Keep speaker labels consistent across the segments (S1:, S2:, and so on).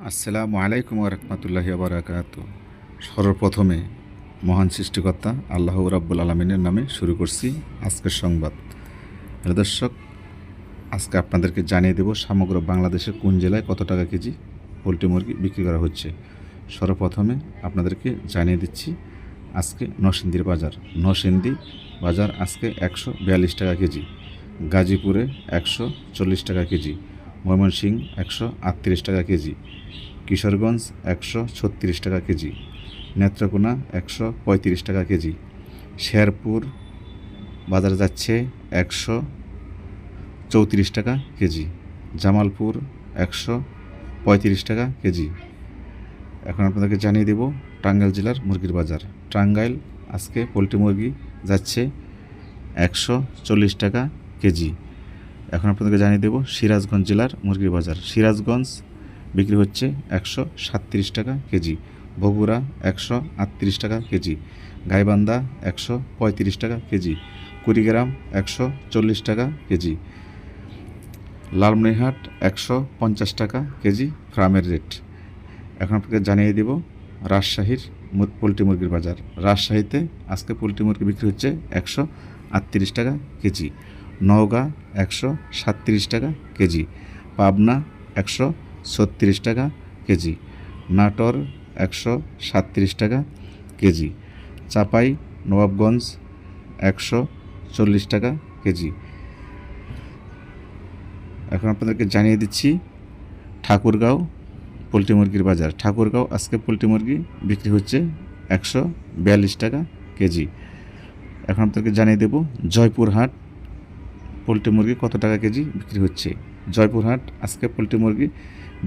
S1: আসসালামু আলাইকুম রহমতুল্লাহি বারাকাতু। সর্বপ্রথমে মহান সৃষ্টিকর্তা আল্লাহ রাব্বুল আলমিনের নামে শুরু করছি আজকের সংবাদ। প্রিয় দর্শক, আজকে আপনাদেরকে জানিয়ে দেব সমগ্র বাংলাদেশের কোন জেলায় কত টাকা কেজি পোলট্রি মুরগি বিক্রি করা হচ্ছে। সর্বপ্রথমে আপনাদেরকে জানিয়ে দিচ্ছি আজকে নরসিংদীর বাজার। নরসিংদী বাজার আজকে 142 টাকা কেজি, গাজীপুরে 140 টাকা কেজি, ময়মনসিংহ 138 টাকা কেজি, কিশোরগঞ্জ 136 টাকা কেজি, নেত্রকোনা 135 টাকা কেজি, শেরপুর বাজার যাচ্ছে 134 টাকা কেজি, জামালপুর 135 টাকা কেজি। এখন আপনাদেরকে জানিয়ে দেব টাঙ্গাইল জেলার মুরগির বাজার। টাঙ্গাইল আজকে পোলট্রি মুরগি যাচ্ছে 140 টাকা কেজি। এখন আপনাদেরকে জানিয়ে দেব সিরাজগঞ্জ জেলার মুরগির বাজার। সিরাজগঞ্জ বিক্রি হচ্ছে 137 টাকা কেজি, বগুড়া 138 টাকা কেজি, গাইবান্ধা 135 টাকা কেজি, কুড়িগ্রাম 140 টাকা কেজি, লালমনিরহাট 150 টাকা কেজি ফার্মের রেট। এখন আপনাকে জানিয়ে দেব রাজশাহীর পোলট্রি মুরগির বাজার। রাজশাহীতে আজকে পোলট্রি মুরগি বিক্রি হচ্ছে 138 টাকা কেজি, নওগাঁ 137 টাকা কেজি, পাবনা 136 টাকা কেজি, নাটোর 137 টাকা কেজি, চাপাই নবাবগঞ্জ 140 টাকা কেজি। এখন আপনাদেরকে জানিয়ে দিচ্ছি ঠাকুরগাঁও পোলট্রি মুরগির বাজার। ঠাকুরগাঁও আজকে পোলট্রি মুরগি বিক্রি হচ্ছে 142 টাকা কেজি। এখন আপনাদেরকে জানিয়ে দেব জয়পুরহাট পোলট্রি মুরগি কত টাকা কেজি বিক্রি হচ্ছে। জয়পুরহাট আজকে পোলট্রি মুরগি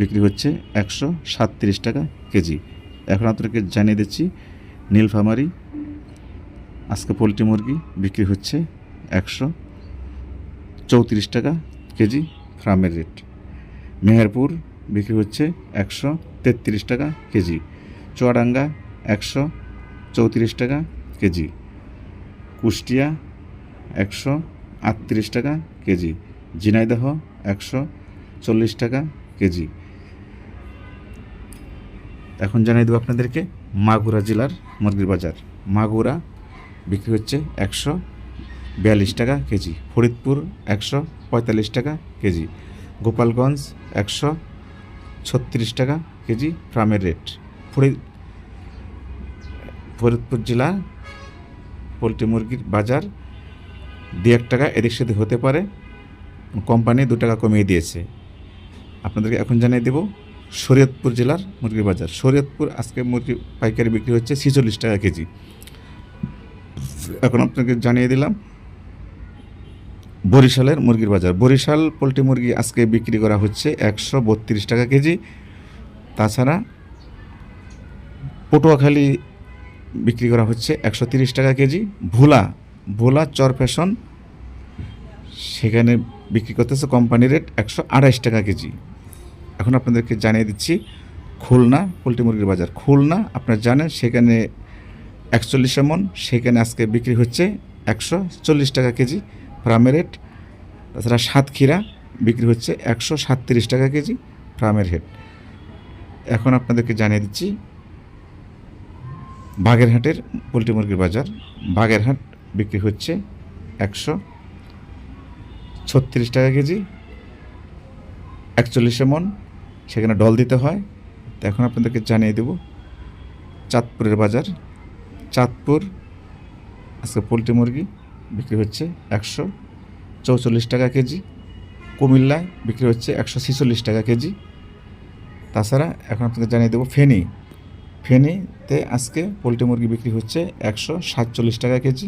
S1: বিক্রি হচ্ছে 137 টাকা কেজি। এখন আপনাদেরকে জানিয়ে দিচ্ছি নীলফামারী আজকে পোলট্রি মুরগি বিক্রি হচ্ছে 134 টাকা কেজি ফার্মের রেট। মেহেরপুর বিক্রি হচ্ছে 133 টাকা কেজি, চুয়াডাঙ্গা 134 টাকা কেজি, কুষ্টিয়া 138 টাকা কেজি, ঝিনাইদহ 140 টাকা কেজি। এখন জানিয়ে দেবো আপনাদেরকে মাগুরা জেলার মুরগির বাজার। মাগুরা বিক্রি হচ্ছে 142 টাকা কেজি, ফরিদপুর 145 টাকা কেজি, গোপালগঞ্জ 136 টাকা কেজি ফার্মের রেট। ফরিদপুর জেলা পোলট্রি মুরগির বাজার 2-1 টাকা এদিক সেদিক হতে পারে, কোম্পানি 2 টাকা কমিয়ে দিয়েছে। আপনাদেরকে এখন জানিয়ে দেব শরীয়তপুর জেলার মুরগির বাজার। শরীয়তপুর আজকে মুরগি পাইকারি বিক্রি হচ্ছে 46 টাকা কেজি। এখন আপনাকে জানিয়ে দিলাম বরিশালের মুরগির বাজার। বরিশাল পোলট্রি মুরগি আজকে বিক্রি করা হচ্ছে 132 টাকা কেজি। তাছাড়া পটুয়াখালী বিক্রি করা হচ্ছে 130 টাকা কেজি। ভোলা চর ফ্যাশন সেখানে বিক্রি করতেছে কোম্পানি রেট 128 টাকা কেজি। এখন আপনাদেরকে জানিয়ে দিচ্ছি খুলনা পোলট্রি মুরগির বাজার। খুলনা আপনারা জানেন সেখানে 41 মন, সেখানে আজকে বিক্রি হচ্ছে 140 টাকা কেজি ফার্মের রেট। তাছাড়া সাতক্ষীরা বিক্রি হচ্ছে 137 টাকা কেজি ফার্মের রেট। এখন আপনাদেরকে জানিয়ে দিচ্ছি বাগেরহাটের পোলট্রি মুরগির বাজার। বাগেরহাট বিক্রি হচ্ছে 136 টাকা কেজি, 41 মন, সেখানে ডল দিতে হয়। তো এখন আপনাদেরকে জানিয়ে দেব চাঁদপুরের বাজার। চাঁদপুর আজকে পোলট্রি মুরগি বিক্রি হচ্ছে 144 টাকা কেজি, কুমিল্লায় বিক্রি হচ্ছে 146 টাকা কেজি। তাছাড়া এখন আপনাদের জানিয়ে দেবো ফেনীতে আজকে পোলট্রি মুরগি বিক্রি হচ্ছে 147 টাকা কেজি।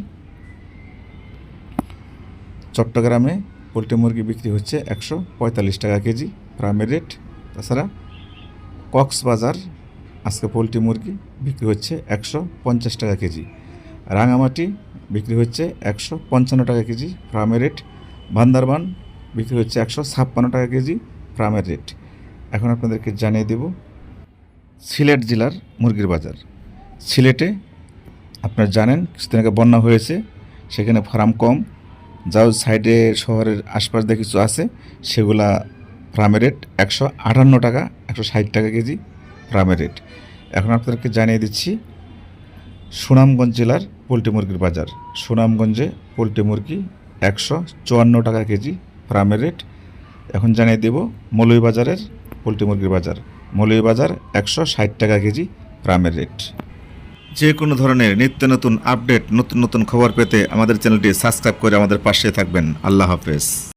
S1: চট্টগ্রামে পোলট্রি মুরগি বিক্রি হচ্ছে 145 টাকা কেজি ফার্মের রেট। তাছাড়া কক্সবাজার আজকে পোলট্রি মুরগি বিক্রি হচ্ছে 150 টাকা কেজি। রাঙামাটি বিক্রি হচ্ছে 155 টাকা কেজি ফার্মের রেট। বান্দরবান বিক্রি হচ্ছে 156 টাকা কেজি ফার্মের রেট। এখন আপনাদেরকে জানিয়ে দেব সিলেট জেলার মুরগির বাজার। সিলেটে আপনারা জানেন কিছুদিন আগে বন্যা হয়েছে, সেখানে ফার্ম কম, যাও সাইডে শহরের আশপাশ দিয়ে কিছু আছে সেগুলা ফার্মের রেট 158 টাকা, 160 টাকা কেজি ফার্মের রেট। এখন আপনাদেরকে জানিয়ে দিচ্ছি সুনামগঞ্জ জেলার পোলট্রি মুরগির বাজার। সুনামগঞ্জে পোলট্রি মুরগি 154 টাকা কেজি ফার্মের রেট। এখন জানিয়ে দেব মৌলভীবাজারের পোলট্রি মুরগির বাজার। মৌলভীবাজার 160 টাকা কেজি ফার্মের রেট। যে কোনো ধরনের নিত্য নতুন আপডেট, নতুন নতুন খবর পেতে আমাদের চ্যানেলটি সাবস্ক্রাইব করে আমাদের পাশে থাকবেন। আল্লাহ হাফেজ।